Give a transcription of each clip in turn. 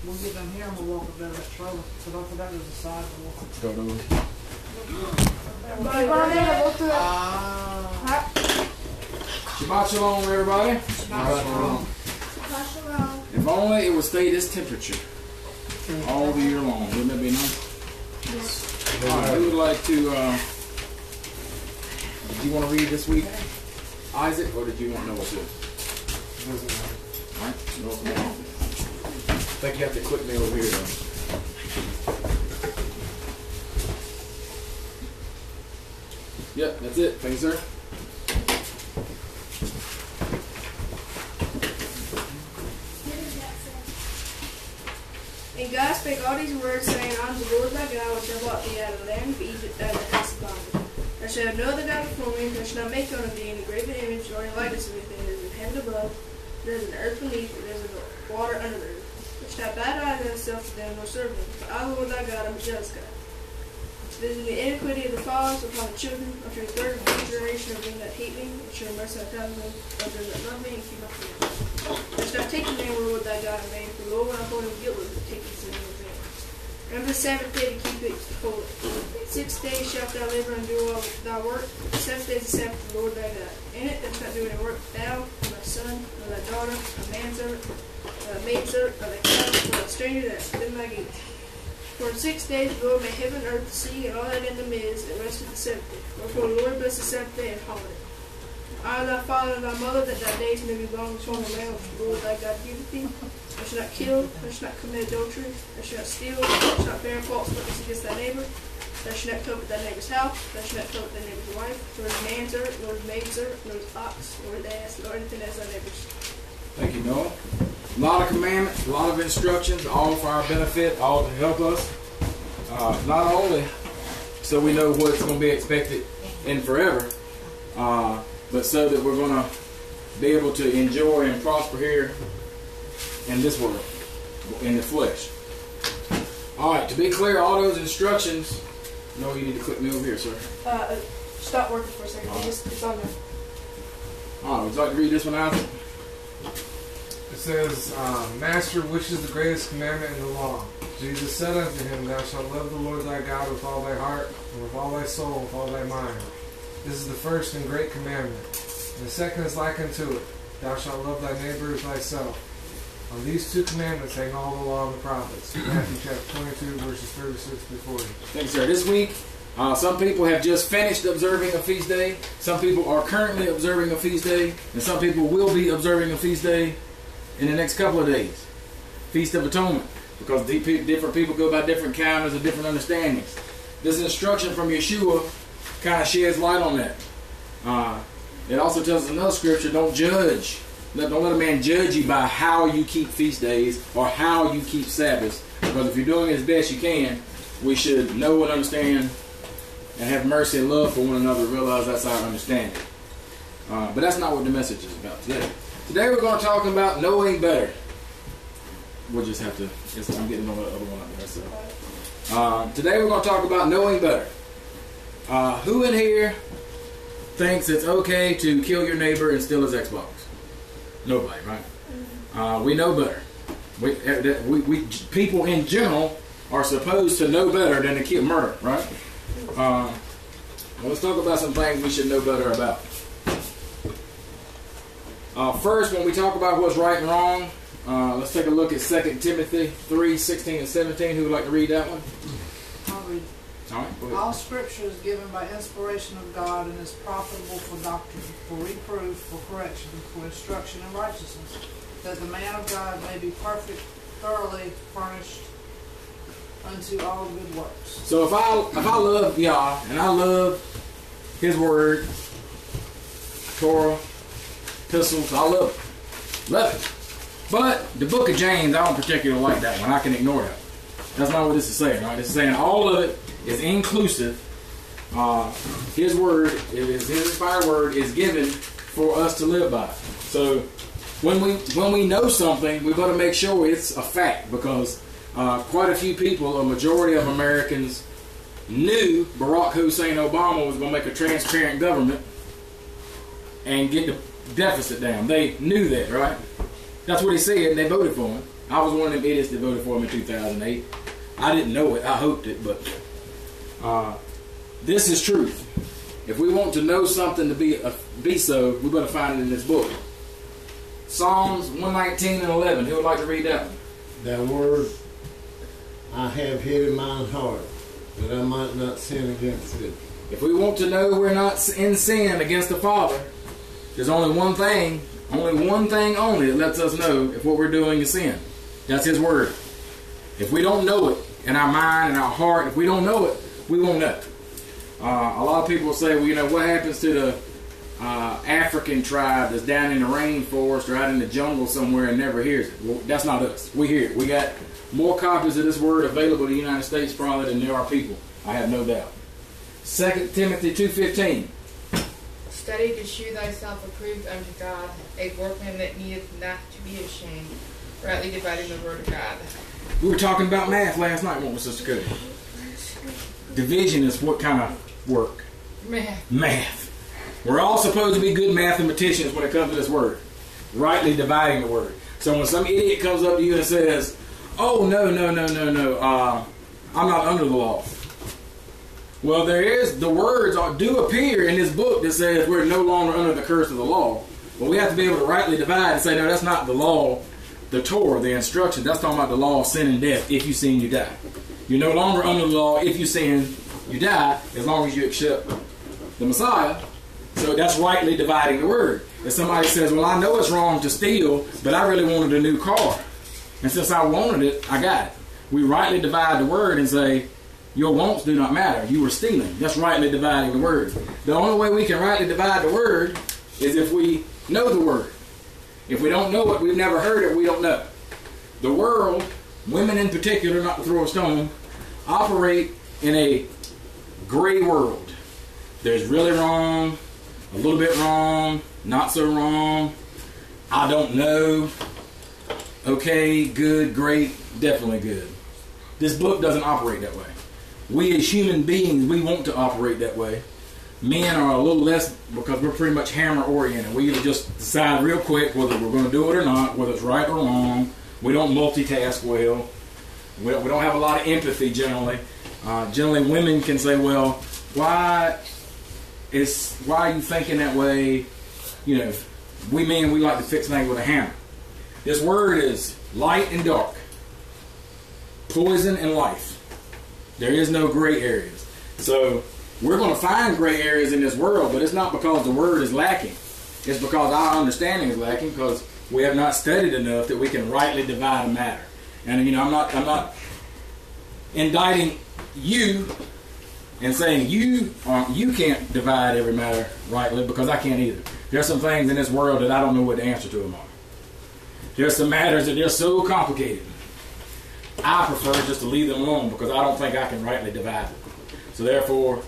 We'll get down here and we'll walk up there to that trailer. So don't forget there's a side door. Go to it. Shabbat Shalom, everybody. Shabbat Shalom. If only it would stay this temperature all the year long. Wouldn't that be nice? Yes. All right, who would like to, did you want to read this week, Isaac, or did you want Noah to? Doesn't matter. All right, Noah, come on. I think you have to click me over here, though. Yep, that's it. Thank you, sir. And God spake all these words, saying, I am the Lord thy God, which have brought thee out of the land of Egypt, out of the house of bondage. Thou shalt have no other God before me, thou shalt not make unto thee any graven image, or any likeness of anything that is in heaven above, that is in the earth beneath, or that is in the water under the earth. Thou shalt not bow down thyself to them, nor serve them. For I, the Lord thy God, am a jealous God, visiting the iniquity of the fathers upon the children, unto the third and fourth generation of them that hate me, and show mercy on thousands of them that love me and keep my commandments. Thou shalt not take the name of the Lord thy God in vain, for the Lord will not hold him guiltless of taking his name in vain. Remember the Sabbath day to keep it holy. 6 days shalt thou labor and do all thy work. The 7th day is the Sabbath of the Lord thy God. In it thou shalt not do any work, thou, nor thy son, nor thy daughter, nor manservant, nor thy maidservant, nor thy cattle, nor thy stranger that is within thy gates. For in 6 days the Lord made heaven, earth, the sea, and all that in them is, and rested the 7th day. Wherefore the Lord blessed the 7th day and hallowed it. Honor thy father and thy mother, that thy days may be long upon the land which the Lord thy God giveth thee. Thou shalt not kill, thou shalt not commit adultery, thou shalt not steal, thou shalt not bear false witness against thy neighbor, thou shalt not covet thy neighbor's house, thou shalt not covet thy neighbor's wife, nor his manservant, nor his maidservant, nor his ox, nor his ass, nor anything that's thy neighbor's. Thank you, Noah. A lot of commandments, a lot of instructions, all for our benefit, all to help us. Not only so we know what's going to be expected in forever, but so that we're going to be able to enjoy and prosper here in this world, in the flesh. All right, to be clear, all those instructions. No, you need to click me over here, sir. Stop working for a second. It's on there. All right, would you like to read this one out? It says, Master, which is the greatest commandment in the law? Jesus said unto him, Thou shalt love the Lord thy God with all thy heart, and with all thy soul, and with all thy mind. This is the first and great commandment. And the second is like unto it, Thou shalt love thy neighbor as thyself. On these two commandments hang all the law and the prophets. Matthew chapter 22, verses 36 through 40. Thanks, sir. This week, some people have just finished observing a feast day. Some people are currently observing a feast day. And some people will be observing a feast day in the next couple of days. Feast of Atonement. Because different people go by different calendars and different understandings. This instruction from Yeshua kind of sheds light on that. It also tells us another scripture, don't judge. Don't let a man judge you by how you keep feast days or how you keep Sabbaths. Because if you're doing it as best you can, we should know and understand and have mercy and love for one another, realize that's our understanding. But that's not what the message is about today. Today we're going to talk about knowing better. We'll just have to, I'm getting on the other one up there. So. Today we're going to talk about knowing better. Who in here thinks it's okay to kill your neighbor and steal his Xbox? Nobody, right? We know better. We people in general are supposed to know better than to kill murder, right? Let's talk about some things we should know better about. First, when we talk about what's right and wrong, let's take a look at 2 Timothy 3:16 and 17. Who would like to read that one? I'll read. All right, go ahead. All Scripture is given by inspiration of God and is profitable for doctrine, for reproof, for correction, for instruction in righteousness, that the man of God may be perfect, thoroughly furnished unto all good works. So if I love Yah and I love His Word, Torah, epistles, I love it. But the book of James, I don't particularly like that one. I can ignore that. That's not what this is saying, right? This is saying all of it is inclusive. His word, his inspired word, is given for us to live by. So when we know something, we've got to make sure it's a fact, because quite a few people, a majority of Americans, knew Barack Hussein Obama was going to make a transparent government and get the deficit down. They knew that, right? That's what he said, and they voted for him. I was one of them idiots that voted for him in 2008. I didn't know it. I hoped it, but this is truth. If we want to know something to be so, we better find it in this book. Psalms 119 and 11. Who would like to read that one? That word I have hid in my heart, that I might not sin against it. If we want to know we're not in sin against the Father, there's only one thing only that lets us know if what we're doing is sin. That's His word. If we don't know it in our mind and our heart, if we don't know it, we won't know. A lot of people say, well, you know, what happens to the African tribe that's down in the rainforest or out in the jungle somewhere and never hears it? Well, that's not us. We hear it. We got more copies of this word available in the United States probably than there are people. I have no doubt. 2 Timothy 2:15. Study to shew thyself approved unto God, a workman that needeth not to be ashamed, rightly dividing the word of God. We were talking about math last night, weren't we, Sister Cody? Division is what kind of work? Math. We're all supposed to be good mathematicians when it comes to this word. Rightly dividing the word. So when some idiot comes up to you and says, oh, no, I'm not under the law. Well, the words do appear in this book that says we're no longer under the curse of the law. But we have to be able to rightly divide and say, no, that's not the law, the Torah, the instruction. That's talking about the law of sin and death. If you sin, you die. You're no longer under the law. If you sin, you die, as long as you accept the Messiah. So that's rightly dividing the word. If somebody says, well, I know it's wrong to steal, but I really wanted a new car. And since I wanted it, I got it. We rightly divide the word and say, your wants do not matter. You were stealing. That's rightly dividing the word. The only way we can rightly divide the word is if we know the word. If we don't know it, we've never heard it, we don't know. The world, women in particular, not to throw a stone, operate in a gray world. There's really wrong, a little bit wrong, not so wrong, I don't know, okay, good, great, definitely good. This book doesn't operate that way. We as human beings, we want to operate that way. Men are a little less, because we're pretty much hammer oriented. We either just decide real quick whether we're going to do it or not, whether it's right or wrong. We don't multitask well. We don't have a lot of empathy generally. Generally women can say, well, why are you thinking that way? You know, we men, we like to fix things with a hammer. This word is light and dark, poison and life. There is no gray areas. So we're going to find gray areas in this world, but it's not because the word is lacking. It's because our understanding is lacking, because we have not studied enough that we can rightly divide a matter. And you know, I'm not indicting you and saying you can't divide every matter rightly, because I can't either. There's some things in this world that I don't know what the answer to them are. There's some matters that they're so complicated. I prefer just to leave them alone, because I don't think I can rightly divide them. So therefore,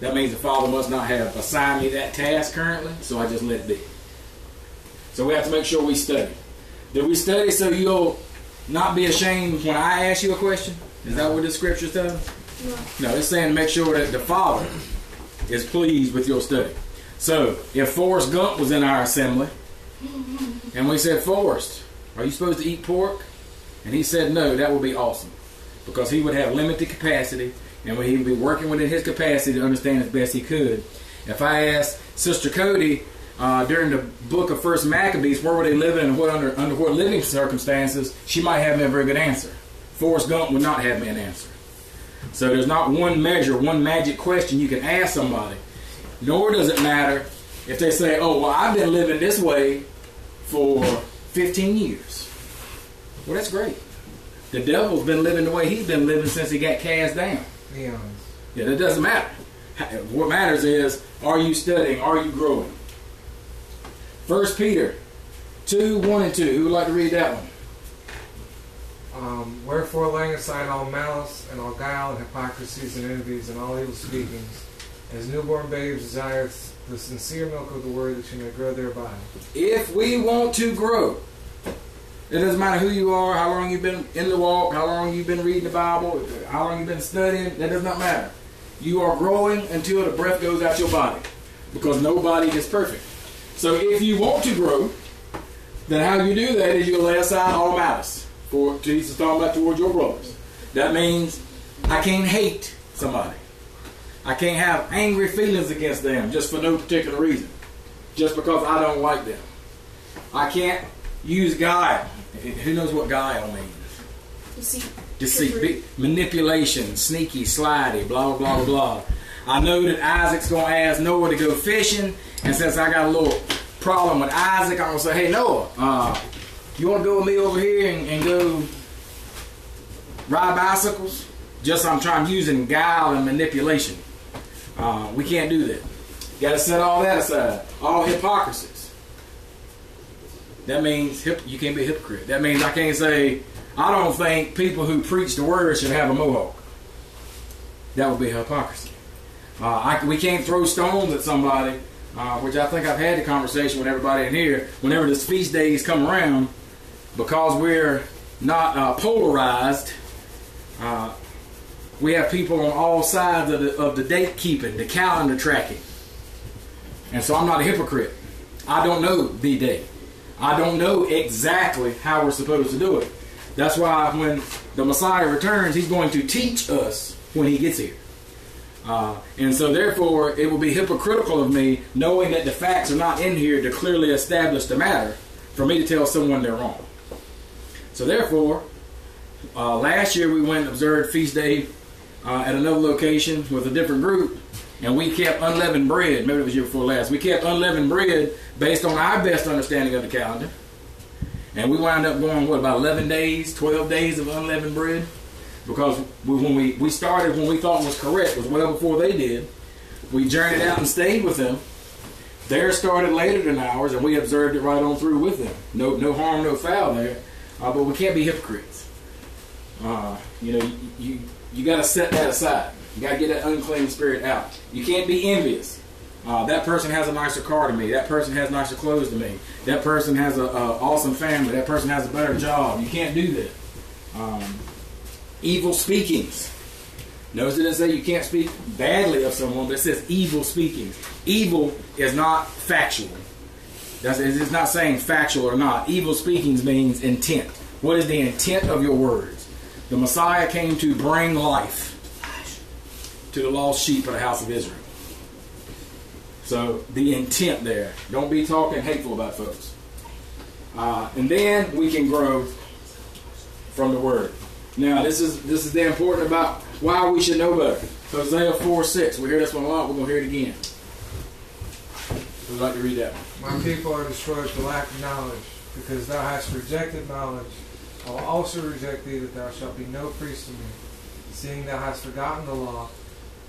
that means the Father must not have assigned me that task currently, so I just let it be. So we have to make sure we study. Did we study so you'll not be ashamed when I ask you a question? Is that what the scripture says? No, it's saying to make sure that the Father is pleased with your study. So, if Forrest Gump was in our assembly, and we said, Forrest, are you supposed to eat pork? And he said no, that would be awesome. Because he would have limited capacity, and he would be working within his capacity to understand as best he could. If I asked Sister Cody during the book of 1 Maccabees, where were they living and under what living circumstances, she might have me a very good answer. Forrest Gump would not have me an answer. So there's not one measure, one magic question you can ask somebody. Nor does it matter if they say, oh, well, I've been living this way for 15 years. Well, that's great. The devil's been living the way he's been living since he got cast down. Yeah, that doesn't matter. What matters is, are you studying? Are you growing? 1 Peter 2:1-2. Who would like to read that one? Wherefore, laying aside all malice and all guile and hypocrisies and envies and all evil speakings, as newborn babes desire the sincere milk of the word, that you may grow thereby. If we want to grow, it doesn't matter who you are, how long you've been in the walk, how long you've been reading the Bible, how long you've been studying, that does not matter. You are growing until the breath goes out your body, because nobody is perfect. So if you want to grow, then how you do that is you lay aside all malice. Jesus is talking about towards your brothers. That means I can't hate somebody. I can't have angry feelings against them just for no particular reason. Just because I don't like them. I can't use guile. Who knows what guile means? Deceit. Manipulation. Sneaky, slidey, blah, blah, blah. I know that Isaac's going to ask Noah to go fishing. And since I got a little problem with Isaac, I'm going to say, hey, Noah, you want to go with me over here and go ride bicycles? Just I'm using guile and manipulation. We can't do that. You got to set all that aside. All hypocrisies. That means you can't be a hypocrite. That means I can't say, I don't think people who preach the word should have a mohawk. That would be hypocrisy. We can't throw stones at somebody, which I think I've had the conversation with everybody in here. Whenever this feast days come around, because we're not polarized, we have people on all sides of the date keeping, the calendar tracking. And so I'm not a hypocrite. I don't know the day. I don't know exactly how we're supposed to do it. That's why when the Messiah returns, he's going to teach us when he gets here. And so therefore, it will be hypocritical of me, knowing that the facts are not in here to clearly establish the matter, for me to tell someone they're wrong. So therefore, last year we went and observed Feast Day at another location with a different group, and we kept unleavened bread. Maybe it was the year before last. We kept unleavened bread based on our best understanding of the calendar. And we wound up going, about 11 days, 12 days of unleavened bread? Because when we started when we thought was correct, was well before they did. We journeyed out and stayed with them. Theirs started later than ours, and we observed it right on through with them. No harm, no foul there. But we can't be hypocrites. You got to set that aside. You got to get that unclean spirit out. You can't be envious. That person has a nicer car than me. That person has nicer clothes than me. That person has an awesome family. That person has a better job. You can't do that. Evil speakings. Notice it doesn't say you can't speak badly of someone, but it says evil speakings. Evil is not factual. It's not saying factual or not. Evil speakings means intent. What is the intent of your words? The Messiah came to bring life to the lost sheep of the house of Israel. So the intent there. Don't be talking hateful about folks. And then we can grow from the word. Now this is the important about why we should know better. Hosea 4:6. We hear this one a lot. We're going to hear it again. We'd like to read that one. My people are destroyed for lack of knowledge, because thou hast rejected knowledge. I will also reject thee, that thou shalt be no priest to me. Seeing thou hast forgotten the law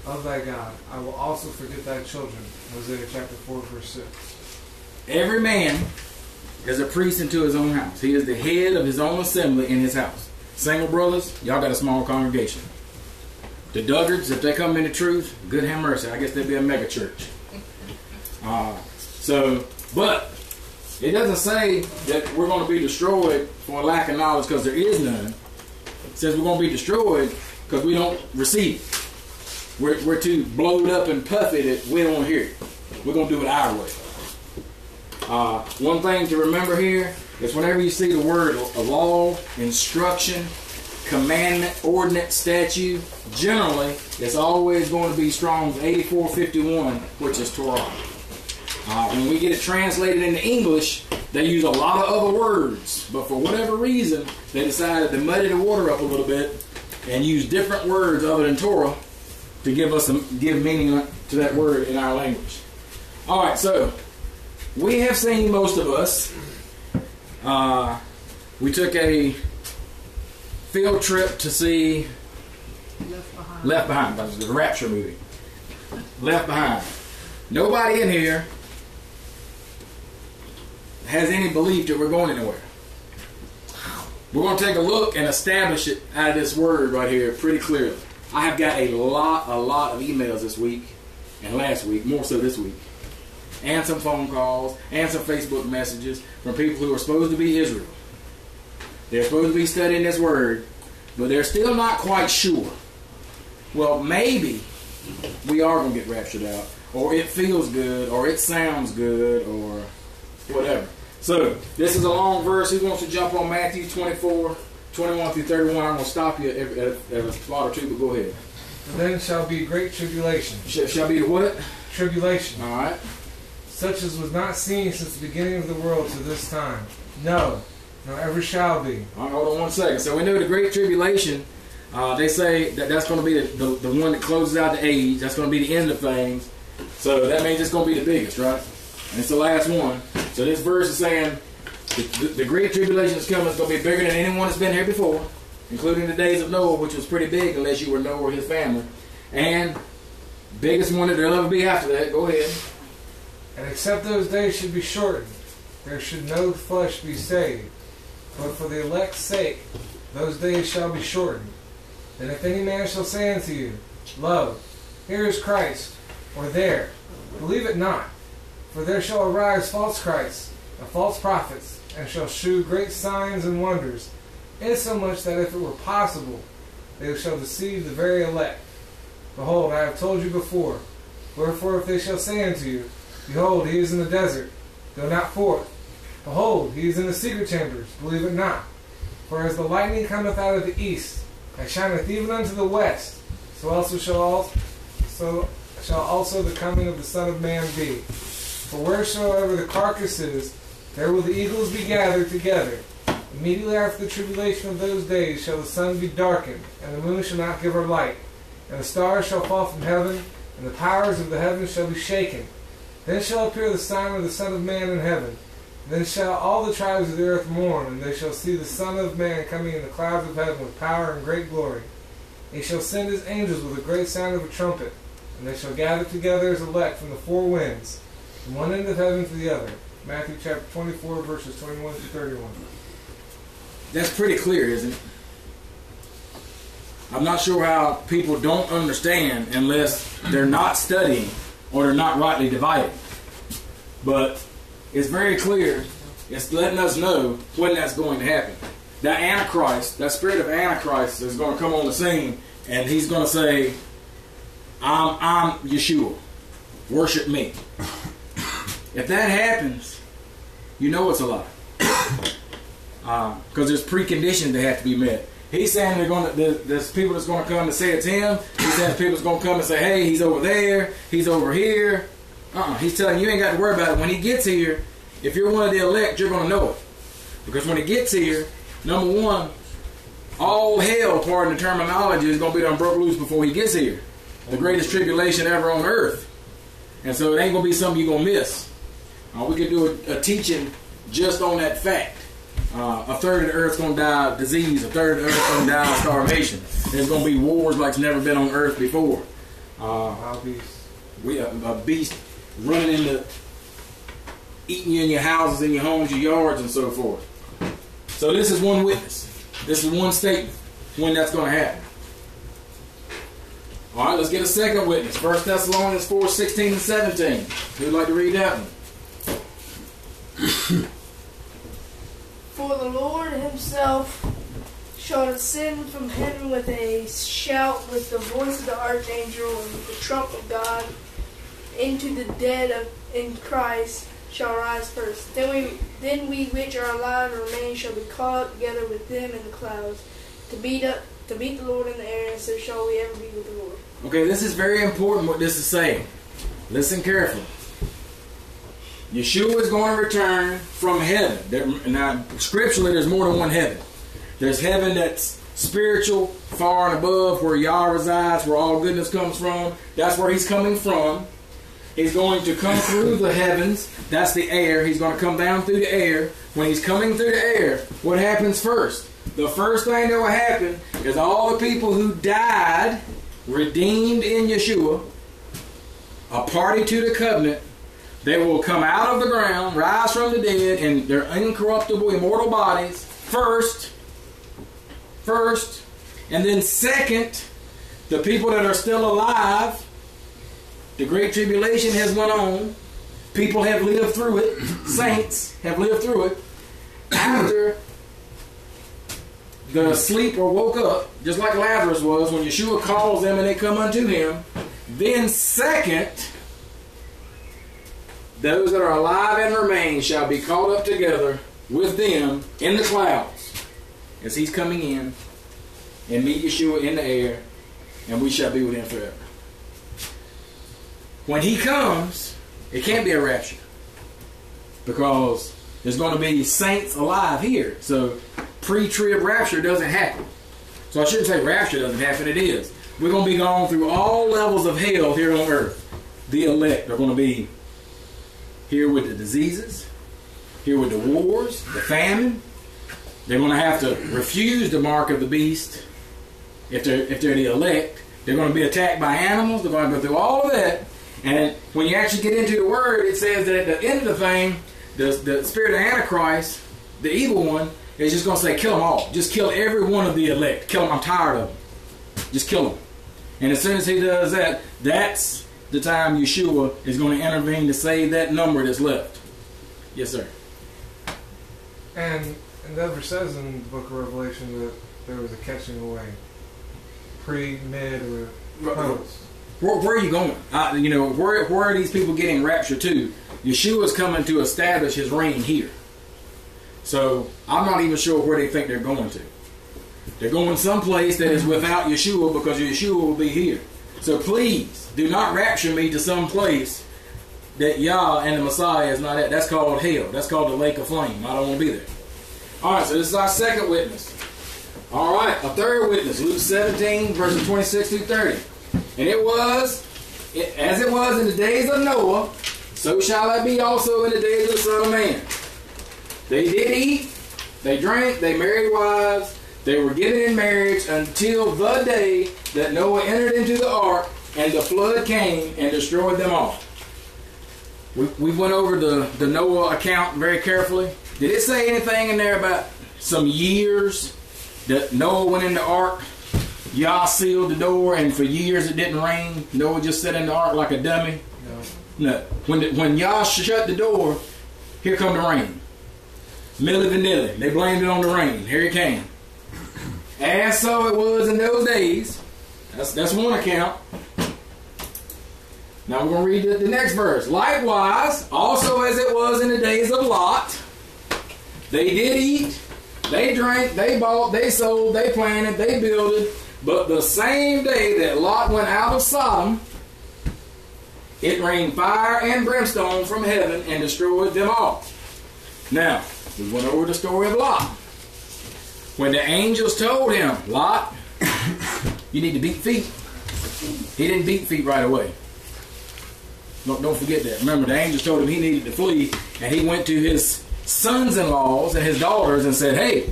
of thy God, I will also forget thy children. Hosea chapter 4, verse 6. Every man is a priest into his own house. He is the head of his own assembly in his house. Single brothers, y'all got a small congregation. The Duggards, if they come into truth, good have mercy. I guess they'd be a mega church. But it doesn't say that we're going to be destroyed for lack of knowledge because there is none. It says we're going to be destroyed because we don't receive it. We're too blowed up and puffy that we don't hear it. We're going to do it our way. One thing to remember here is whenever you see the word law, instruction, commandment, ordinance, statute, generally it's always going to be Strong's 8451, which is Torah. When we get it translated into English, they use a lot of other words, but for whatever reason, they decided to muddy the water up a little bit and use different words other than Torah to give meaning to that word in our language. All right, so we have seen, most of us, we took a field trip to see Left Behind. That was the Rapture movie. Left Behind. Nobody in here has any belief that we're going anywhere. We're going to take a look and establish it out of this word right here pretty clearly. I have got a lot of emails this week and last week, more so this week, and some phone calls and some Facebook messages from people who are supposed to be Israel. They're supposed to be studying this word, but they're still not quite sure. Well, maybe we are going to get raptured out, or it feels good, or it sounds good, or whatever. So, this is a long verse. Who wants to jump on Matthew 24, 21 through 31. I'm going to stop you at a spot or two, but go ahead. And then shall be great tribulation. Shall be the what? Tribulation. All right. Such as was not seen since the beginning of the world to this time. No, nor ever shall be. All right, hold on 1 second. So we know the Great Tribulation, they say that's going to be the one that closes out the age. That's going to be the end of things. So that means it's going to be the biggest, right? And it's the last one. So this verse is saying the Great Tribulation is coming. It's going to be bigger than anyone that's been here before, including the days of Noah, which was pretty big unless you were Noah or his family. And biggest one that there'll ever be after that. Go ahead. And except those days should be shortened, there should no flesh be saved. But for the elect's sake, those days shall be shortened. And if any man shall say unto you, Lo, here is Christ, or there, believe it not. For there shall arise false Christs, and false prophets, and shall shew great signs and wonders, insomuch that if it were possible, they shall deceive the very elect. Behold, I have told you before. Wherefore if they shall say unto you, Behold, he is in the desert, go not forth. Behold, he is in the secret chambers, believe it not. For as the lightning cometh out of the east, and shineth even unto the west, so also shall also the coming of the Son of Man be. For wheresoever the carcass is, there will the eagles be gathered together. Immediately after the tribulation of those days shall the sun be darkened, and the moon shall not give her light, and the stars shall fall from heaven, and the powers of the heavens shall be shaken. Then shall appear the sign of the Son of Man in heaven. Then shall all the tribes of the earth mourn, and they shall see the Son of Man coming in the clouds of heaven with power and great glory. He shall send his angels with a great sound of a trumpet, and they shall gather together his elect from the four winds, from one end of heaven to the other. Matthew chapter 24, verses 21 to 31. That's pretty clear, isn't it? I'm not sure how people don't understand unless they're not studying or they're not rightly dividing. But it's very clear. It's letting us know when that's going to happen. That Antichrist, that spirit of Antichrist is going to come on the scene, and he's going to say, I'm Yeshua. Worship me. If that happens, you know it's a lie. Because there's preconditions that have to be met. He's saying there's people that's going to come and say it's him. He's saying people that's going to come and say, hey, he's over there, he's over here. He's telling you ain't got to worry about it. When he gets here, if you're one of the elect, you're going to know it. Because when he gets here, number one, all hell, pardon the terminology, is going to be done broke loose before he gets here. The greatest tribulation ever on earth. And so it ain't going to be something you're going to miss. We could do a teaching just on that fact. A third of the earth's going to die of disease. A third of the earth's going to die of starvation. There's going to be wars like it's never been on earth before. A beast running into, eating you in your houses, in your homes, your yards, and so forth. So this is one witness. This is one statement when that's going to happen. All right, let's get a second witness. 1 Thessalonians 4, 16 and 17. Who'd like to read that one? For the Lord himself shall descend from heaven with a shout, with the voice of the archangel, and with the trump of God. Into the dead in Christ shall rise first. Then we which are alive and remain shall be caught up together with them in the clouds to meet the Lord in the air, and so shall we ever be with the Lord. Okay, this is very important what this is saying. Listen carefully. Yeshua is going to return from heaven. Now, scripturally, there's more than one heaven. There's heaven that's spiritual, far and above, where Yah resides, where all goodness comes from. That's where he's coming from. He's going to come through the heavens. That's the air. He's going to come down through the air. When he's coming through the air, what happens first? The first thing that will happen is all the people who died, redeemed in Yeshua, a party to the covenant, they will come out of the ground, rise from the dead, in their incorruptible, immortal bodies, first, and then second, the people that are still alive. The Great Tribulation has went on. People have lived through it. Saints have lived through it. After the sleep or woke up, just like Lazarus was, when Yeshua calls them and they come unto him, then second, those that are alive and remain shall be caught up together with them in the clouds. as he's coming in and meet Yeshua in the air, and we shall be with him forever. When he comes, it can't be a rapture, because there's going to be saints alive here. So pre-trib rapture doesn't happen. So I shouldn't say rapture doesn't happen. It is. We're going to be going through all levels of hell here on earth. The elect are going to be here with the diseases, here with the wars, the famine. They're going to have to refuse the mark of the beast if they're the elect. They're going to be attacked by animals. They're going to go through all of that. And when you actually get into the word, it says that at the end of the thing, the spirit of Antichrist, the evil one, is just going to say, kill them all. Just kill every one of the elect. Kill them. I'm tired of them. Just kill them. And as soon as he does that, that's the time Yeshua is going to intervene to save that number that's left. Yes, sir. And it never says in the book of Revelation that there was a catching away. Pre, mid, or post. Where are you going? Where are these people getting raptured to? Yeshua is coming to establish his reign here. So I'm not even sure where they think they're going to. They're going someplace that is without Yeshua, because Yeshua will be here. So please do not rapture me to some place that Yah and the Messiah is not at. That's called hell. That's called the lake of flame. I don't want to be there. All right, so this is our second witness. All right, a third witness, Luke 17, verses 26 through 30. And as it was in the days of Noah, so shall it be also in the days of the Son of Man. They did eat, they drank, they married wives, they were given in marriage until the day that Noah entered into the ark, and the flood came and destroyed them all. We went over the Noah account very carefully. Did it say anything in there about some years that Noah went in the ark? Yah sealed the door, and for years it didn't rain. Noah just sat in the ark like a dummy. No. When Yah shut the door, here come the rain. Milli vanilli. They blamed it on the rain. Here it came. As so it was in those days. That's one account. Now we're going to read the next verse. Likewise, also as it was in the days of Lot, they did eat, they drank, they bought, they sold, they planted, they builded. But the same day that Lot went out of Sodom, it rained fire and brimstone from heaven and destroyed them all. Now, we went over the story of Lot. When the angels told him, Lot, you need to beat feet. He didn't beat feet right away. Don't forget that. Remember, the angels told him he needed to flee, and he went to his sons-in-laws and his daughters and said, hey,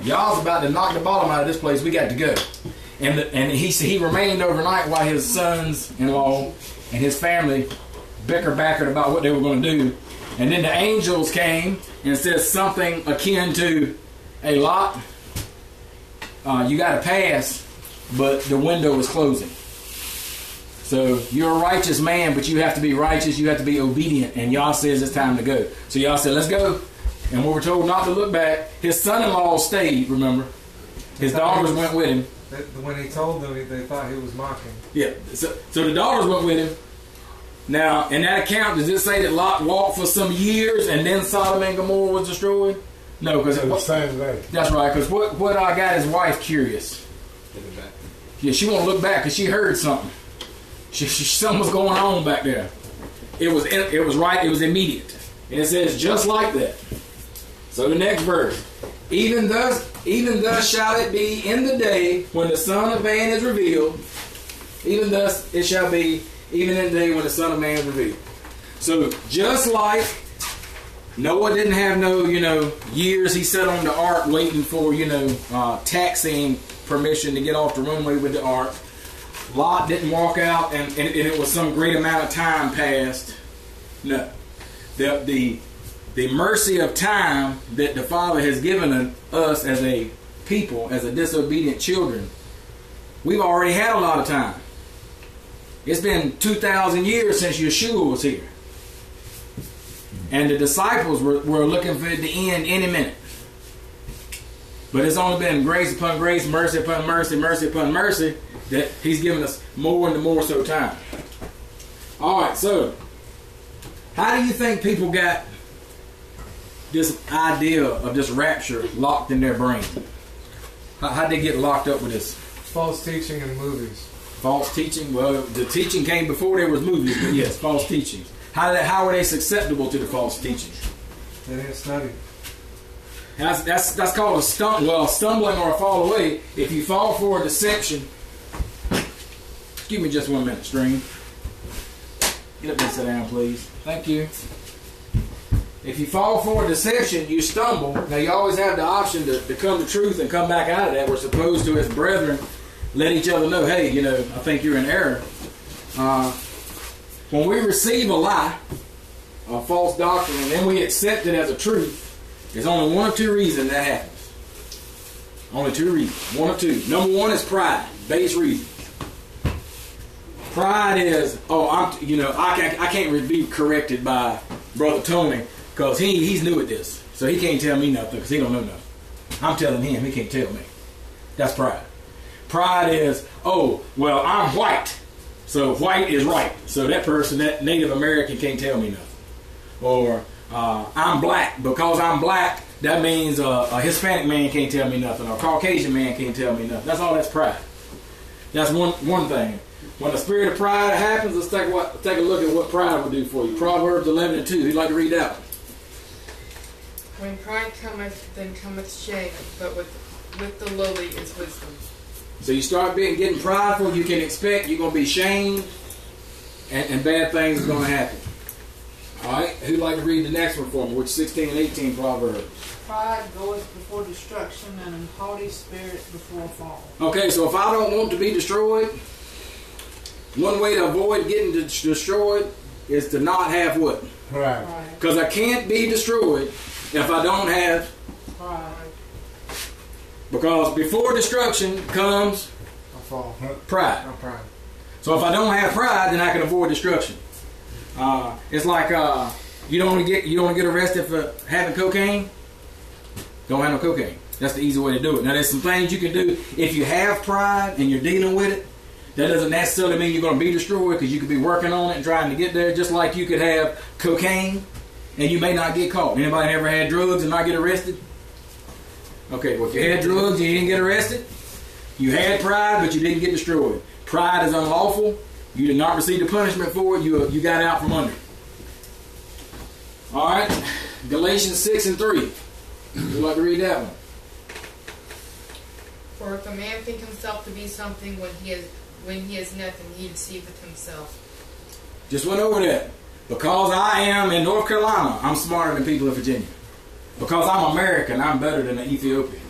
y'all's about to knock the bottom out of this place. We got to go. And he remained overnight while his sons-in-law and his family bickered about what they were going to do. And then the angels came and said something akin to, hey, Lot, you got to pass, but the window is closing. So you're a righteous man, but you have to be righteous. You have to be obedient. And Yah says it's time to go. So Yah said, let's go. And we were told not to look back. His son-in-law stayed, remember. His daughters went with him. When he told them, they thought he was mocking. Yeah. So the daughters went with him. Now, in that account, does it say that Lot walked for some years and then Sodom and Gomorrah was destroyed? No, because the same day. That's right. Because what got his wife curious. Yeah, she won't look back because she heard something. Something was going on back there. It was right. It was immediate, and it says just like that. So the next verse: even thus shall it be in the day when the Son of Man is revealed. Even thus it shall be, even in the day when the Son of Man is revealed. So just like Noah didn't have no years, he sat on the ark waiting for taxiing permission to get off the runway with the ark. Lot didn't walk out and it was some great amount of time passed. No. The mercy of time that the Father has given us as a people, as a disobedient children, we've already had a lot of time. It's been 2,000 years since Yeshua was here. And the disciples were looking for it to end any minute. But it's only been grace upon grace, mercy upon mercy, mercy upon mercy, that he's given us more and more so time. Alright, so how do you think people got this idea of this rapture locked in their brain? How'd they get locked up with this? False teaching in movies. False teaching? Well, the teaching came before there was movies, but yes, false teachings. How were they susceptible to the false teachings? They didn't study. That's called a stumbling or a fall away. If you fall for a deception, give me just 1 minute, Stream. Get up and sit down, please. Thank you. If you fall for a deception, you stumble. Now, you always have the option to come to truth and come back out of that. We're supposed to, as brethren, let each other know, hey, I think you're in error. When we receive a lie, a false doctrine, and then we accept it as a truth, there's only one or two reasons that happens. Only two reasons. One or two. Number one is pride. Base reason. Pride is, I can't be corrected by Brother Tony because he's new at this. So he can't tell me nothing because he don't know nothing. I'm telling him, he can't tell me. That's pride. Pride is, I'm white. So white is right. So that person, that Native American can't tell me nothing. Or I'm black. Because I'm black, that means a Hispanic man can't tell me nothing. Or a Caucasian man can't tell me nothing. That's pride. That's one thing. When the spirit of pride happens, let's take a look at what pride will do for you. Proverbs 11:2. Who'd like to read that one? When pride cometh, then cometh shame, but with the lowly is wisdom. So you start getting prideful, you can expect you're going to be shamed, and bad things are going to happen. All right? Who'd like to read the next one for me, which 16 and 18 Proverbs? Pride goeth before destruction, and an haughty spirit before a fall. Okay, so if I don't want to be destroyed, one way to avoid getting destroyed is to not have what? Pride. Because I can't be destroyed if I don't have pride. Because before destruction comes A fall. Pride. No pride. So if I don't have pride, then I can avoid destruction. It's like you don't want to get arrested for having cocaine. Don't have no cocaine. That's the easy way to do it. Now there's some things you can do if you have pride and you're dealing with it. That doesn't necessarily mean you're going to be destroyed because you could be working on it and trying to get there. Just like you could have cocaine and you may not get caught. Anybody ever had drugs and not get arrested? Okay, well if you had drugs and you didn't get arrested, you had pride but you didn't get destroyed. Pride is unlawful. You did not receive the punishment for it. You got out from under it. All right, Galatians 6:3. Would you like to read that one? For if a man think himself to be something when he is nothing, he deceiveth himself. Just went over that. Because I am in North Carolina, I'm smarter than people in Virginia. Because I'm American, I'm better than an Ethiopian.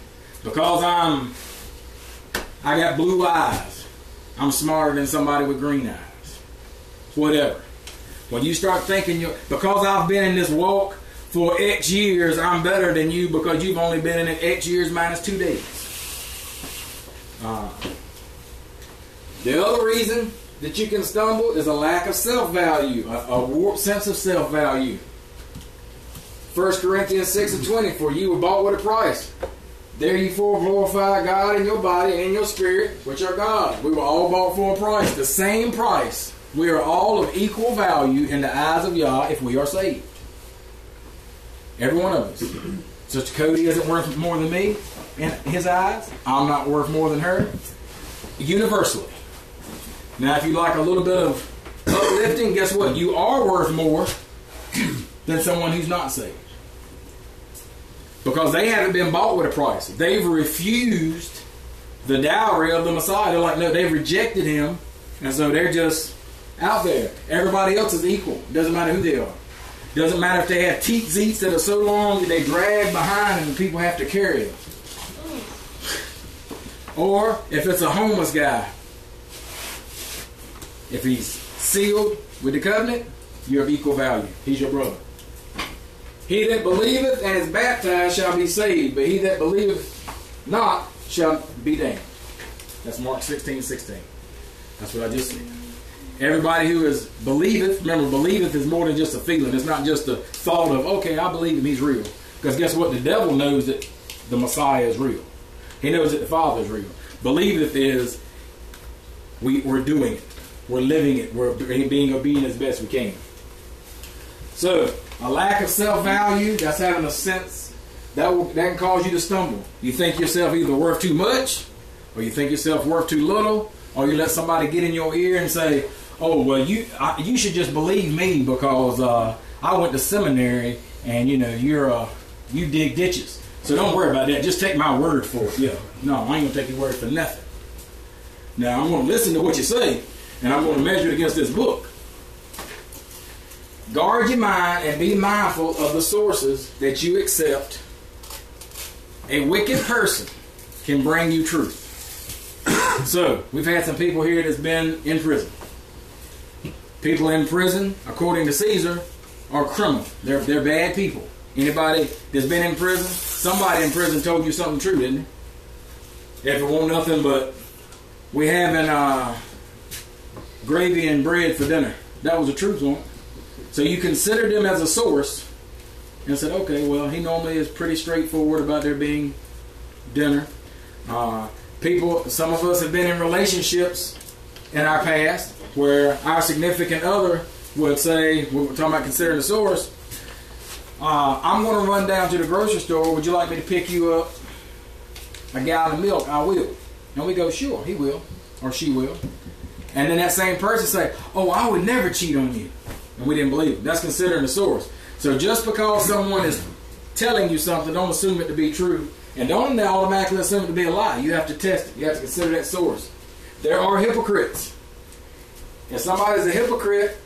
Because I got blue eyes, I'm smarter than somebody with green eyes. Whatever. When you start thinking, because I've been in this walk for X years, I'm better than you because you've only been in it X years minus 2 days. The other reason that you can stumble is a lack of self-value, a warped sense of self-value. 1 Corinthians 6:20, for you were bought with a price. Therefore glorify God in your body and in your spirit, which are God. We were all bought for a price, the same price. We are all of equal value in the eyes of Yah if we are saved. Every one of us. Sister Cody isn't worth more than me in his eyes. I'm not worth more than her. Universally. Now, if you like a little bit of uplifting, guess what? You are worth more than someone who's not saved. Because they haven't been bought with a price. They've refused the dowry of the Messiah. They're like, no, they've rejected him. And so they're just out there. Everybody else is equal. Doesn't matter who they are. Doesn't matter if they have teeth zeets that are so long that they drag behind and people have to carry them. Or if it's a homeless guy. If he's sealed with the covenant, you're of equal value. He's your brother. He that believeth and is baptized shall be saved, but he that believeth not shall be damned. That's Mark 16:16. That's what I just said. Everybody who is believeth, remember, believeth is more than just a feeling. It's not just a thought of, okay, I believe him, he's real. Because guess what? The devil knows that the Messiah is real. He knows that the Father is real. Believeth is we're doing it. We're living it. We're being obedient as best we can. So, a lack of self-value, that's having a sense that can cause you to stumble. You think yourself either worth too much, or you think yourself worth too little, or you let somebody get in your ear and say, "Oh, well, you should just believe me because I went to seminary and you dig ditches. So don't worry about that. Just take my word for it." Yeah, no, I ain't gonna take your word for nothing. Now I'm gonna listen to what you say, and I'm gonna measure it against this book. Guard your mind and be mindful of the sources that you accept. A wicked person can bring you truth. So, we've had some people here that's been in prison. People in prison, according to Caesar, are criminal. They're bad people. Anybody that's been in prison, somebody in prison told you something true, didn't they? If it won't nothing but we having gravy and bread for dinner. That was the truth, wasn't it? So you considered them as a source and said, okay, well, he normally is pretty straightforward about there being dinner. Some of us have been in relationships in our past where our significant other would say, when we're talking about considering the source, I'm going to run down to the grocery store. Would you like me to pick you up a gallon of milk? I will. And we go, sure, he will, or she will. And then that same person say, oh, I would never cheat on you. And we didn't believe it. That's considering the source. So just because someone is telling you something, don't assume it to be true. And don't automatically assume it to be a lie. You have to test it. You have to consider that source. There are hypocrites. If somebody's a hypocrite,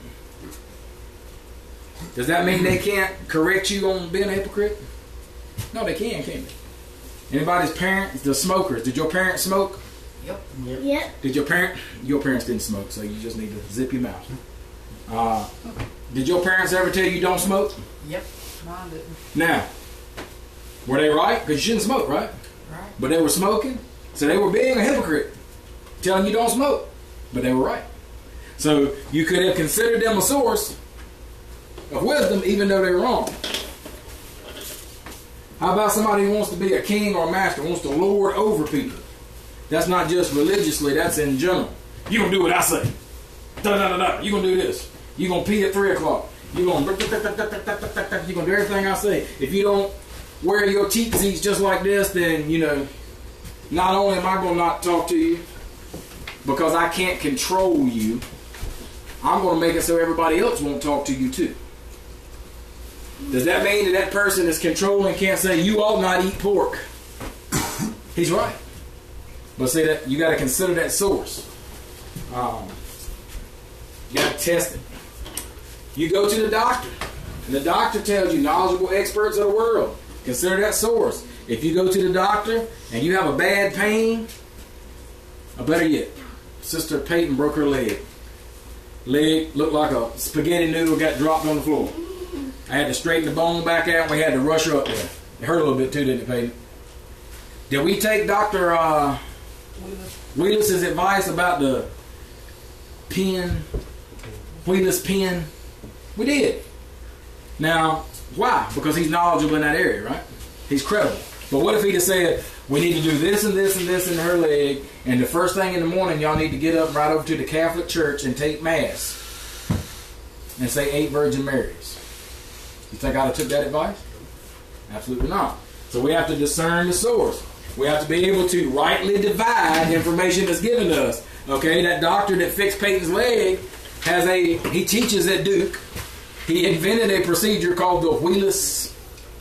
does that mean they can't correct you on being a hypocrite? No, they can't they? Anybody's parents, the smokers, did your parents smoke? Yep. Did your parents didn't smoke, so you just need to zip your mouth. Did your parents ever tell you don't smoke? Yep. Mine didn't. Now, were they right? Because you shouldn't smoke, right? Right. But they were smoking, so they were being a hypocrite, telling you don't smoke, but they were right. So you could have considered them a source of wisdom, even though they were wrong. How about somebody who wants to be a king or a master, wants to lord over people? That's not just religiously, that's in general. You're going to do what I say. You're going to do this. You're going to pee at 3 o'clock. You're going to do everything I say. If you don't wear your cheeks just like this, then, not only am I going to not talk to you because I can't control you, I'm going to make it so everybody else won't talk to you too. Does that mean that person is controlling, can't say, you ought not eat pork? He's right. But see, that you got to consider that source. You got to test it. You go to the doctor, and the doctor tells you, knowledgeable experts of the world, consider that source. If you go to the doctor and you have a bad pain, or better yet, Sister Peyton broke her leg. Leg looked like a spaghetti noodle got dropped on the floor. I had to straighten the bone back out, and we had to rush her up there. It hurt a little bit too, didn't it, Peyton? Did we take Dr. Wheelis' advice about the pen, Wheelis pen? We did. Now, why? Because he's knowledgeable in that area, right? He's credible. But what if he just said, we need to do this and this and this in her leg, and the first thing in the morning, y'all need to get up right over to the Catholic Church and take Mass and say 8 Virgin Marys. You think I'd have took that advice? Absolutely not. So we have to discern the source. We have to be able to rightly divide information that's given to us. Okay, that doctor that fixed Peyton's leg he teaches at Duke. He invented a procedure called the Wheelis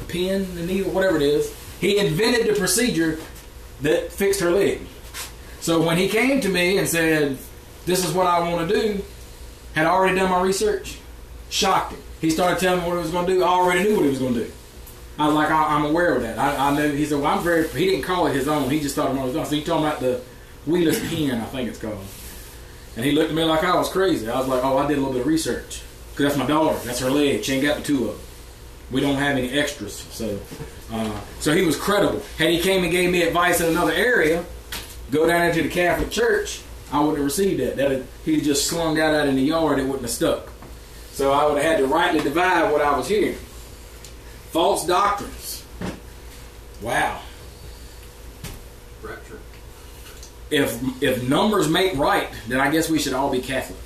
pen, the needle, whatever it is. He invented the procedure that fixed her leg. So when he came to me and said, this is what I want to do, had already done my research, shocked him. He started telling me what he was going to do. I already knew what he was going to do. I was like, I'm aware of that. I knew. He said, well, he didn't call it his own. He just thought it was his own. So he's talking about the Wheelis pen, I think it's called. And he looked at me like I was crazy. I was like, oh, I did a little bit of research. Because that's my daughter. That's her leg. She ain't got the 2 of them. We don't have any extras. So he was credible. Had he came and gave me advice in another area, go down into the Catholic Church, I wouldn't have received that. He'd just slung that out in the yard. It wouldn't have stuck. So I would have had to rightly divide what I was hearing. False doctrines. Wow. Rapture. If numbers make right, then I guess we should all be Catholic.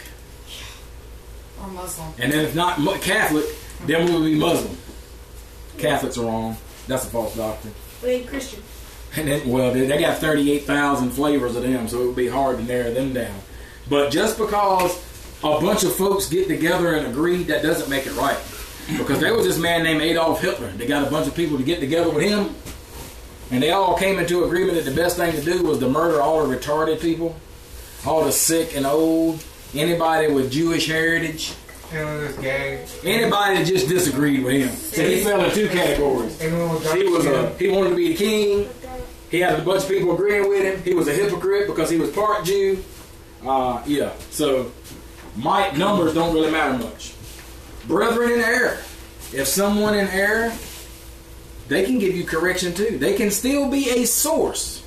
Or Muslim. And then if not Catholic, then we will be Muslim. Catholics are wrong. That's a false doctrine. They ain't Christian. And then, well, they got 38,000 flavors of them, so it would be hard to narrow them down. But just because a bunch of folks get together and agree, that doesn't make it right. Because there was this man named Adolf Hitler. They got a bunch of people to get together with him, and they all came into agreement that the best thing to do was to murder all the retarded people, all the sick and old, anybody with Jewish heritage, anybody that just disagreed with him. So he fell in two categories. He wanted to be the king. He had a bunch of people agreeing with him. He was a hypocrite because he was part Jew. So numbers don't really matter much. Brethren in error. If someone in error, they can give you correction too. They can still be a source,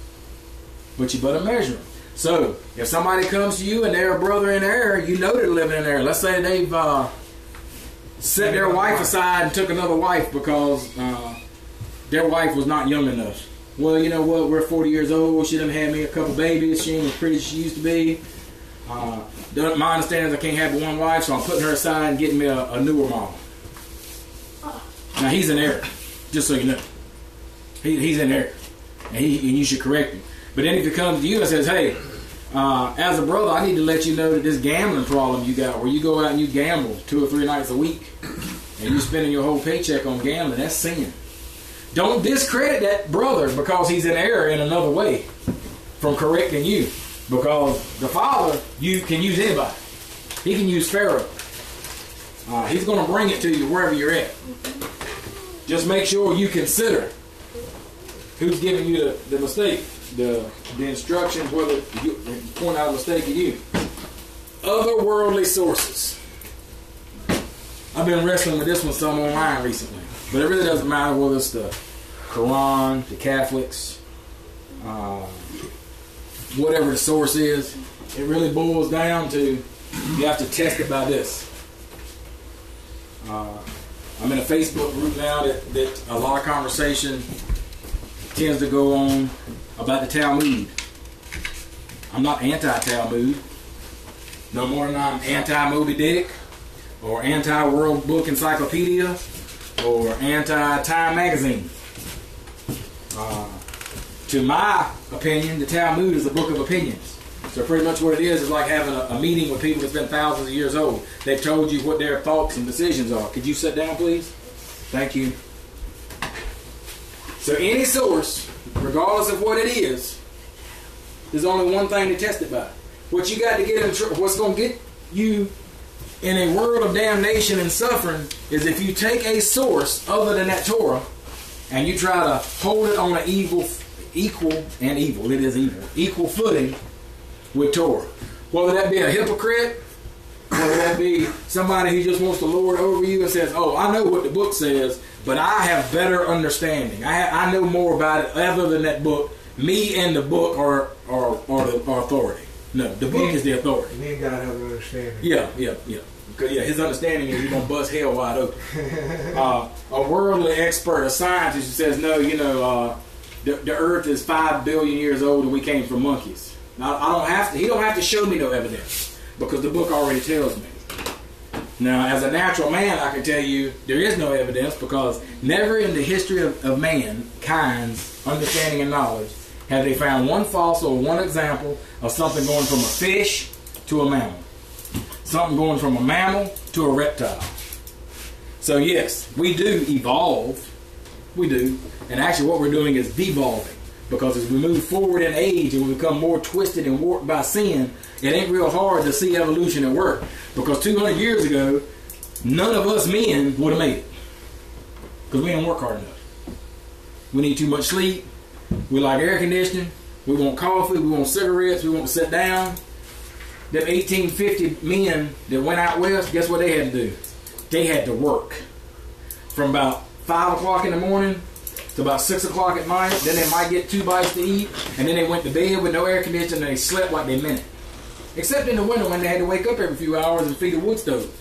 but you better measure them. So if somebody comes to you and they're a brother in error, you know they're living in error. Let's say they've set their wife aside and took another wife because their wife was not young enough. Well, you know what? We're 40 years old. She done had me a couple babies. She ain't as pretty as she used to be. My understanding is I can't have one wife, so I'm putting her aside and getting me a newer mom. Now, he's in error, just so you know. He's in error, and you should correct him. But then if he comes to you and says, hey, as a brother, I need to let you know that this gambling problem you got, where you go out and you gamble 2 or 3 nights a week, and you're spending your whole paycheck on gambling, that's sin. Don't discredit that brother because he's in error in another way from correcting you. Because the Father, you can use anybody. He can use Pharaoh. He's going to bring it to you wherever you're at. Just make sure you consider who's giving you the mistake, the instructions, whether you point out a mistake in you. Otherworldly sources. I've been wrestling with this one some online recently. But it really doesn't matter whether it's the Quran, the Catholics, whatever the source is. It really boils down to you have to test it by this. I'm in a Facebook group now that a lot of conversation tends to go on about the Talmud. I'm not anti-Talmud. No more than I'm anti-Moby Dick or anti-World Book Encyclopedia or anti-Time Magazine. To my opinion, the Talmud is a book of opinions. So pretty much what it is like having a meeting with people that's been thousands of years old. They've told you what their thoughts and decisions are. Could you sit down, please? Thank you. So any source, regardless of what it is, there's only one thing to test it by. What you got to get in trouble, what's going to get you in a world of damnation and suffering is if you take a source other than that Torah and you try to hold it on an equal footing with Torah. Whether that be a hypocrite, whether that be somebody who just wants to lord over you and says, oh, I know what the book says, but I have better understanding. I know more about it other than that book. Me and the book are the authority. No, the book is the authority. Me and God have an understanding. Yeah. Because his understanding is you're going to bust hell wide open. A worldly expert, a scientist who says, no, the earth is 5 billion years old and we came from monkeys. Now, he don't have to show me no evidence because the book already tells me. Now, as a natural man, I can tell you there is no evidence because never in the history of mankind's understanding and knowledge have they found one fossil or one example of something going from a fish to a mammal. Something going from a mammal to a reptile. So yes, we do evolve. We do. And actually what we're doing is devolving. Because as we move forward in age and we become more twisted and warped by sin, it ain't real hard to see evolution at work. Because 200 years ago, none of us men would have made it. Because we didn't work hard enough. We need too much sleep. We like air conditioning. We want coffee. We want cigarettes. We want to sit down. Them 1850 men that went out west, guess what they had to do? They had to work. From about 5 o'clock in the morning to about 6 o'clock at night. Then they might get 2 bites to eat. And then they went to bed with no air conditioning and they slept like they meant it. Except in the winter when they had to wake up every few hours and feed a wood stove.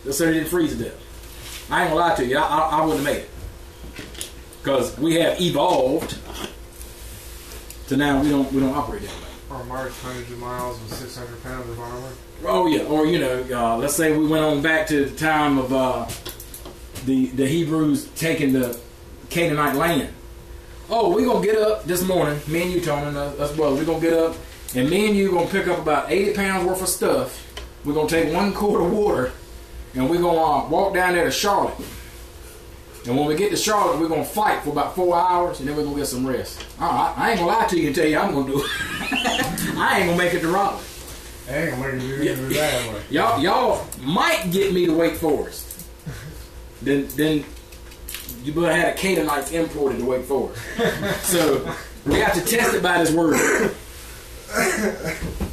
So they didn't freeze to death. I ain't gonna lie to you, I wouldn't have made it. Because we have evolved to now we don't operate that way. Or march hundreds of miles with 600 pounds of armor. Oh yeah, or let's say we went on back to the time of the Hebrews taking the Canaanite land. Oh, we're going to get up this morning, me and you, Tony, us brothers, we're going to get up, and me and you are going to pick up about 80 pounds worth of stuff. We're going to take 1 quart of water, and we're going to walk down there to Charlotte. And when we get to Charlotte, we're going to fight for about 4 hours, and then we're going to get some rest. I ain't going to lie to you and tell you I'm going to do it. I ain't going to make it to Raleigh. I ain't going to make it do that way. Y'all might get me to Wake Forest. Then you better have the Canaanites imported to Wake Forest. So we have to test it by this word.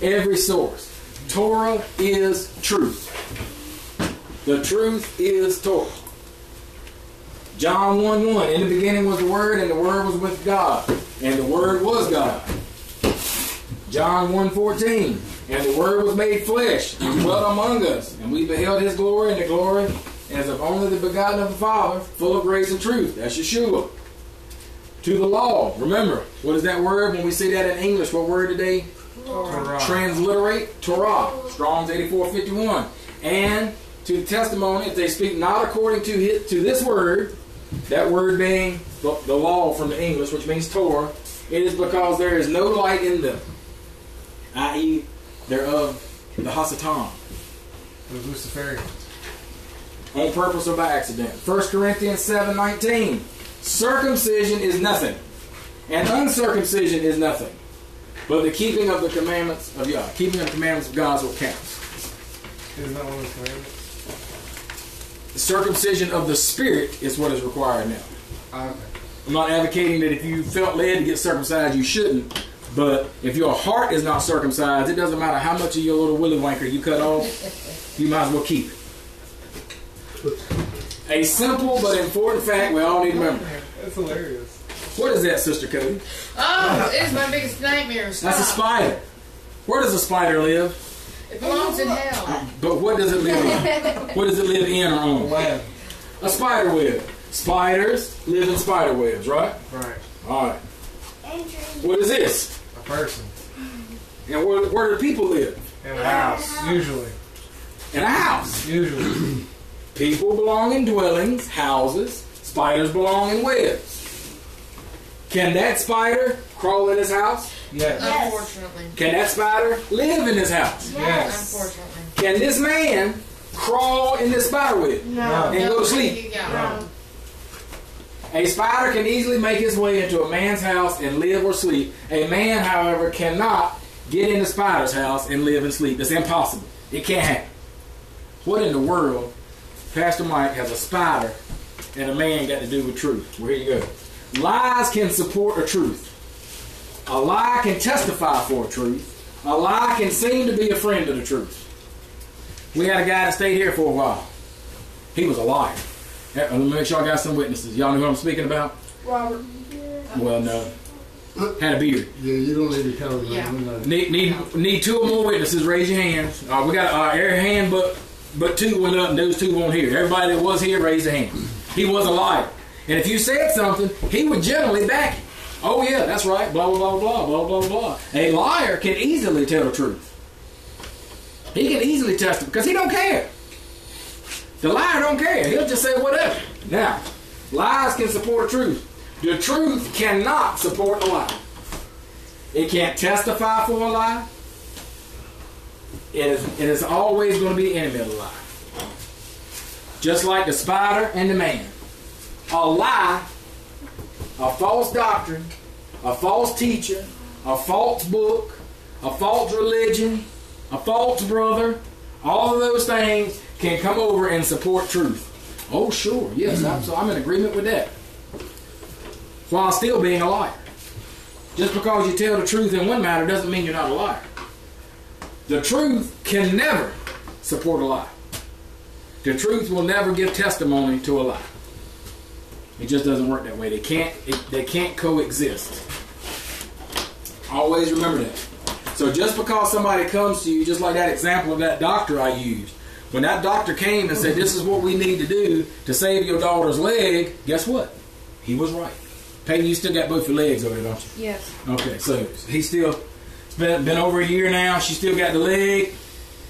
Every source. Torah is truth. The truth is Torah. John 1:1. In the beginning was the Word, and the Word was with God, and the Word was God. John 1:14. And the Word was made flesh, and dwelt among us, and we beheld His glory, and the glory as of only the begotten of the Father, full of grace and truth. That's Yeshua. To the law. Remember, what is that word? When we say that in English, what word today? Torah. Transliterate. Torah. Strong's 84:51. And to the testimony, if they speak not according to this word, that word being the law from the English, which means Torah, it is because there is no light in them, i.e., they're of the Hasatan. The Luciferians. On purpose or by accident. 1 Corinthians 7:19. Circumcision is nothing, and uncircumcision is nothing, but the keeping of the commandments of Yah. Keeping of the commandments of God is what counts. Isn't that one of the commandments? The circumcision of the Spirit is what is required now. Okay. I'm not advocating that if you felt led to get circumcised, you shouldn't. But if your heart is not circumcised, it doesn't matter how much of your little willy wanker you cut off, you might as well keep it. A simple but important fact we all need to remember. That's hilarious. What is that, Sister Cody? Oh, it is my biggest nightmare. Stop. That's a spider. Where does a spider live? It belongs in hell. But what does it live in? What does it live in or on? Web. A spider web. Spiders live in spider webs, right? Right. All right. What is this? A person. And where do people live? In a house. Usually. In a house. Usually. People belong in dwellings, houses. Spiders belong in webs. Can that spider crawl in his house? Yes. Unfortunately. Can that spider live in his house? Yes. Unfortunately. Can this man crawl in this spider web No. and go to sleep? Yeah. A spider can easily make his way into a man's house and live or sleep. A man, however, cannot get in the spider's house and live and sleep. It's impossible. It can't happen. What in the world, Pastor Mike, has a spider and a man got to do with truth? Well, here you go. Lies can support a truth. A lie can testify for a truth. A lie can seem to be a friend of the truth. We had a guy that stayed here for a while. He was a liar. Let me make sure I got some witnesses. Y'all know who I'm speaking about? Robert. Well, no. Had a beard. Yeah, you don't need to tell them. Yeah. Need 2 or more witnesses. Raise your hands. We got every hand but 2 went up, and those 2 weren't here. Everybody that was here raised a hand. He was a liar. And if you said something, he would generally back it. Oh yeah, that's right. Blah blah blah blah blah blah blah. A liar can easily tell the truth. He can easily testify because he don't care. The liar don't care. He'll just say whatever. Now, lies can support the truth. The truth cannot support a lie. It can't testify for a lie. It is always going to be the enemy of the lie. Just like the spider and the man. A lie, a false doctrine, a false teacher, a false book, a false religion, a false brother, all of those things can come over and support truth. Oh, sure, yes, I'm in agreement with that. While still being a liar. Just because you tell the truth in one matter doesn't mean you're not a liar. The truth can never support a lie. The truth will never give testimony to a lie. It just doesn't work that way. They can't coexist. Always remember that. So just because somebody comes to you, just like that example of that doctor I used, when that doctor came and said, this is what we need to do to save your daughter's leg, guess what? He was right. Peyton, you still got both your legs over there, don't you? Yes. Okay, so he's still, it's been over a year now, she still got the leg.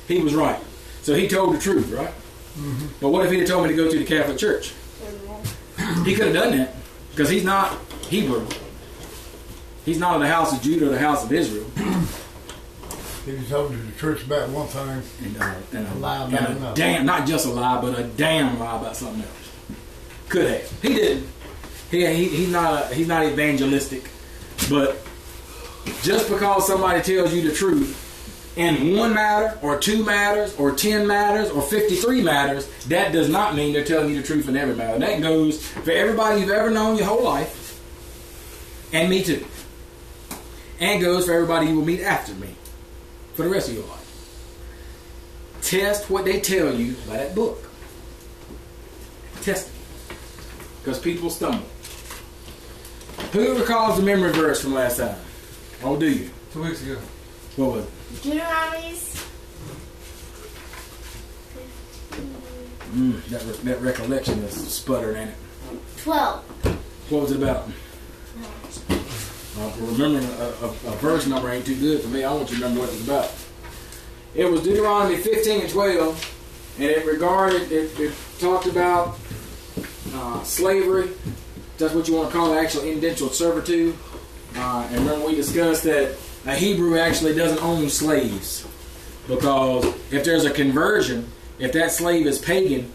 He was right. So he told the truth, right? Mm-hmm. But what if he had told me to go to the Catholic Church? He could have done that. Because he's not Hebrew. He's not of the house of Judah or the house of Israel. He was told to the church about one thing And a lie about and a another. damn, not just a lie, but a damn lie about something else. Could have. He didn't. He's not evangelistic. But just because somebody tells you the truth in one matter, or 2 matters, or 10 matters, or 53 matters, that does not mean they're telling you the truth in every matter. And that goes for everybody you've ever known your whole life, and me too. And goes for everybody you will meet after me for the rest of your life. Test what they tell you by that book. Test it. Because people stumble. Who recalls the memory verse from last time? Oh, do you? 2 weeks ago. What was it? Deuteronomy's That recollection is sputtered, ain't it? 12. What was it about? Remembering a verse number ain't too good for me. I want you to remember what it was about. It was Deuteronomy 15 and 12, and it talked about slavery. That's what you want to call it, actual indentured servitude. And remember we discussed that a Hebrew actually doesn't own slaves, because if there's a conversion, if that slave is pagan,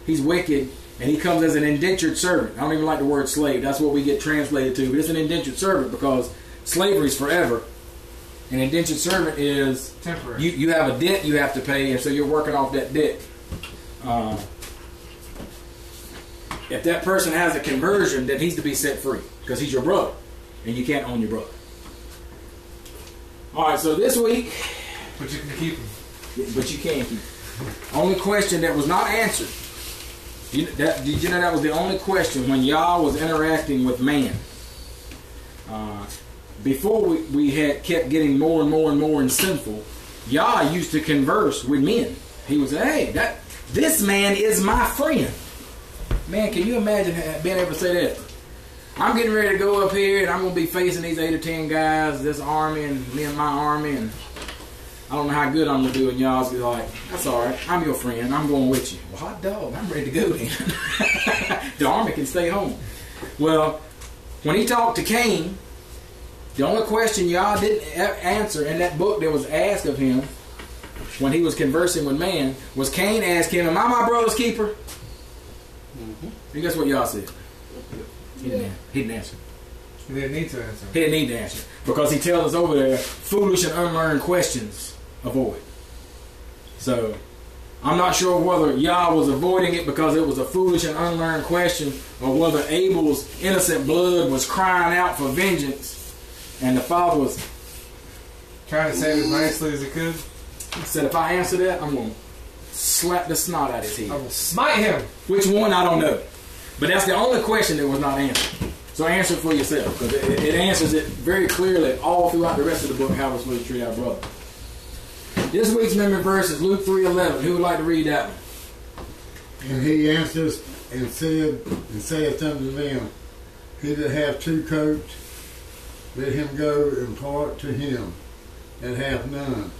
he's wicked, and he comes as an indentured servant. I don't even like the word slave. That's what we get translated to. But it's an indentured servant because slavery is forever. An indentured servant is temporary. You have a debt you have to pay, and so you're working off that debt. If that person has a conversion, then he's to be set free because he's your brother, and you can't own your brother. All right, so this week, But you can keep them. but you can keep. Only question that was not answered. Did you know that was the only question when Yah was interacting with man? Before we had kept getting more and more and more and sinful, Yah used to converse with men. He would say, "Hey, this man is my friend." Man, can you imagine being able to say that? I'm getting ready to go up here and I'm going to be facing these 8 or 10 guys, this army and me and my army, and I don't know how good I'm going to do. And y'all's like, "That's all right. I'm your friend. I'm going with you." Well, hot dog, I'm ready to go then. The army can stay home. Well, when he talked to Cain, the only question y'all didn't answer in that book that was asked of him when he was conversing with man was Cain asked him, "Am I my brother's keeper?" Mm-hmm. And guess what y'all said? He didn't answer. You didn't need to answer. He didn't need to answer. Because he tells us over there, foolish and unlearned questions avoid. So, I'm not sure whether Yah was avoiding it because it was a foolish and unlearned question, or whether Abel's innocent blood was crying out for vengeance, and the father was Trying to say it as nicely as he could. said, "If I answer that, I'm going to slap the snot out of his I head." will smite him. Which one, I don't know. But that's the only question that was not answered. So answer it for yourself, because it answers it very clearly all throughout the rest of the book, how we're supposed to treat our brother. This week's memory verse is Luke 3:11. Who would like to read that one? And he answers and saith unto them, He that hath 2 coats, let him go and part to him that hath none.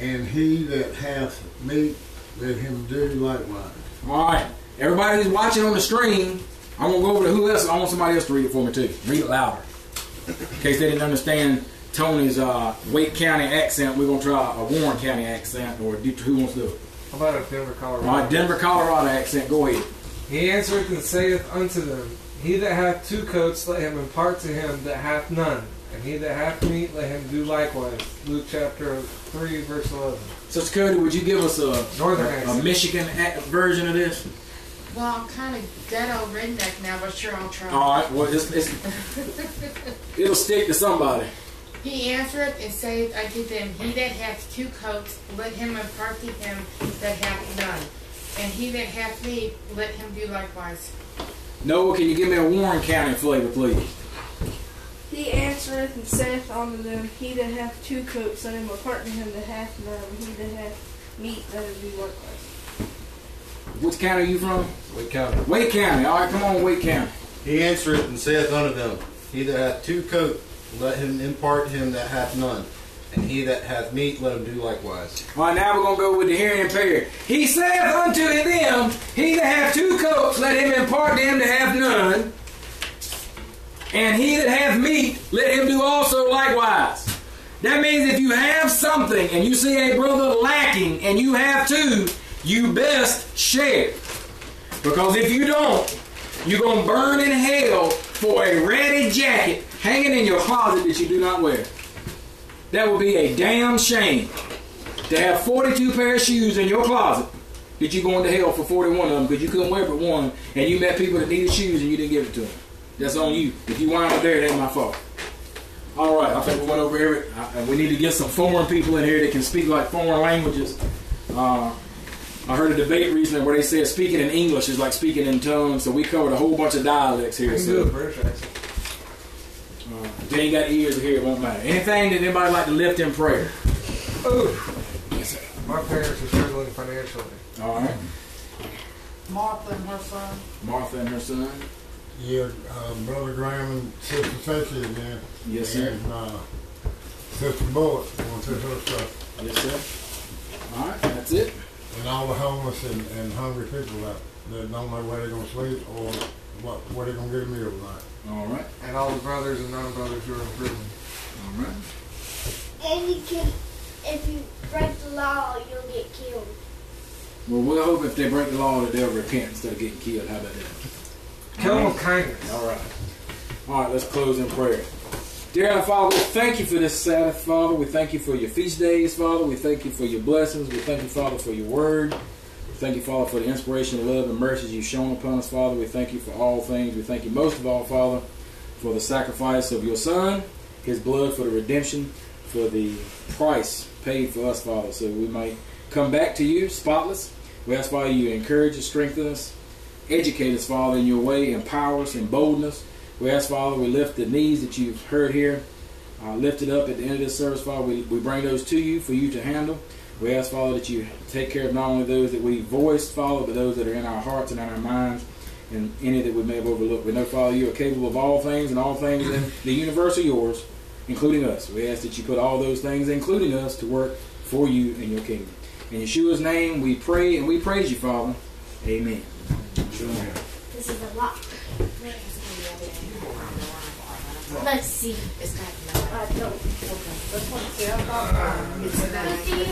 And he that hath meat, let him do likewise. All right. Everybody who's watching on the stream, I'm going to go over to who else. I want somebody else to read it for me, too. Read it louder. In case they didn't understand Tony's Wake County accent, we're going to try a Warren County accent, or who wants to do it? How about a Denver, Colorado? All right, Denver, Colorado accent. Go ahead. He answereth and saith unto them, He that hath 2 coats, let him impart to him that hath none. And he that hath meat, let him do likewise. Luke chapter 3, verse 11. Sister Cody, would you give us Northern a accent. Michigan version of this? Well, I'm kind of ghetto redneck now, but sure, I'll try. All right. Well, it'll stick to somebody. He answereth and saith unto them, He that hath 2 coats, let him impart to him that hath none. And he that hath meat, let him do likewise. Noah, can you give me a Warren County flavor, please? He answereth and saith unto them, He that hath 2 coats, let him impart to him that hath none. And he that hath meat, let him do likewise. Which county are you from? Wake County. Wake County. All right, come on, Wake County. He answereth and saith unto them, He that hath 2 coats, let him impart to him that hath none. And he that hath meat, let him do likewise. All right, now we're going to go with the hearing impaired. He saith unto them, He that hath 2 coats, let him impart to him that hath none. And he that hath meat, let him do also likewise. That means if you have something and you see a brother lacking and you have too, you best share. Because if you don't, you're going to burn in hell for a ratty jacket hanging in your closet that you do not wear. That would be a damn shame to have 42 pair of shoes in your closet that you're going to hell for 41 of them because you couldn't wear but one, and you met people that needed shoes and you didn't give it to them. That's on you. If you wind up there, it ain't my fault. All right, I think we went over here. We need to get some foreign people in here that can speak like foreign languages. I heard a debate recently where they said speaking in English is like speaking in tongues, so we covered a whole bunch of dialects here. You can do a British accent. If they ain't got ears to hear, it won't matter. Anything that anybody like to lift in prayer? Ooh. My parents are struggling financially. All right. Martha and her son. Martha and her son. Yeah, Brother Graham and Sister Stacy again. Yes, sir. And Sister Bullock going through her stuff. Yes, sir. All right, that's it. And all the homeless and hungry people that don't know where they're going to sleep or where they're going to get a meal tonight. All right. And all the brothers and non-brothers who are in prison. All right. And if you break the law, you'll get killed. Well, we'll hope if they break the law that they'll repent instead of getting killed. How about that? Kill them with kindness. All right. All right, let's close in prayer. Dear Heavenly Father, we thank you for this Sabbath, Father. We thank you for your feast days, Father. We thank you for your blessings. We thank you, Father, for your word. We thank you, Father, for the inspiration, love, and mercies you've shown upon us, Father. We thank you for all things. We thank you most of all, Father, for the sacrifice of your Son, his blood for the redemption, for the price paid for us, Father, so we might come back to you spotless. We ask, Father, you encourage us, strengthen us, educate us, Father, in your way, empower us in boldness. We ask, Father, we lift the needs that you've heard here, lifted up at the end of this service, Father. We bring those to you for you to handle. We ask, Father, that you take care of not only those that we voiced, Father, but those that are in our hearts and in our minds, and any that we may have overlooked. We know, Father, you are capable of all things, and all things in the universe are yours, including us. We ask that you put all those things, including us, to work for you and your kingdom. In Yeshua's name, we pray and we praise you, Father. Amen. Shalom. This is a lot. Let's see. It's got no. I don't. Okay. Let's see. I thought,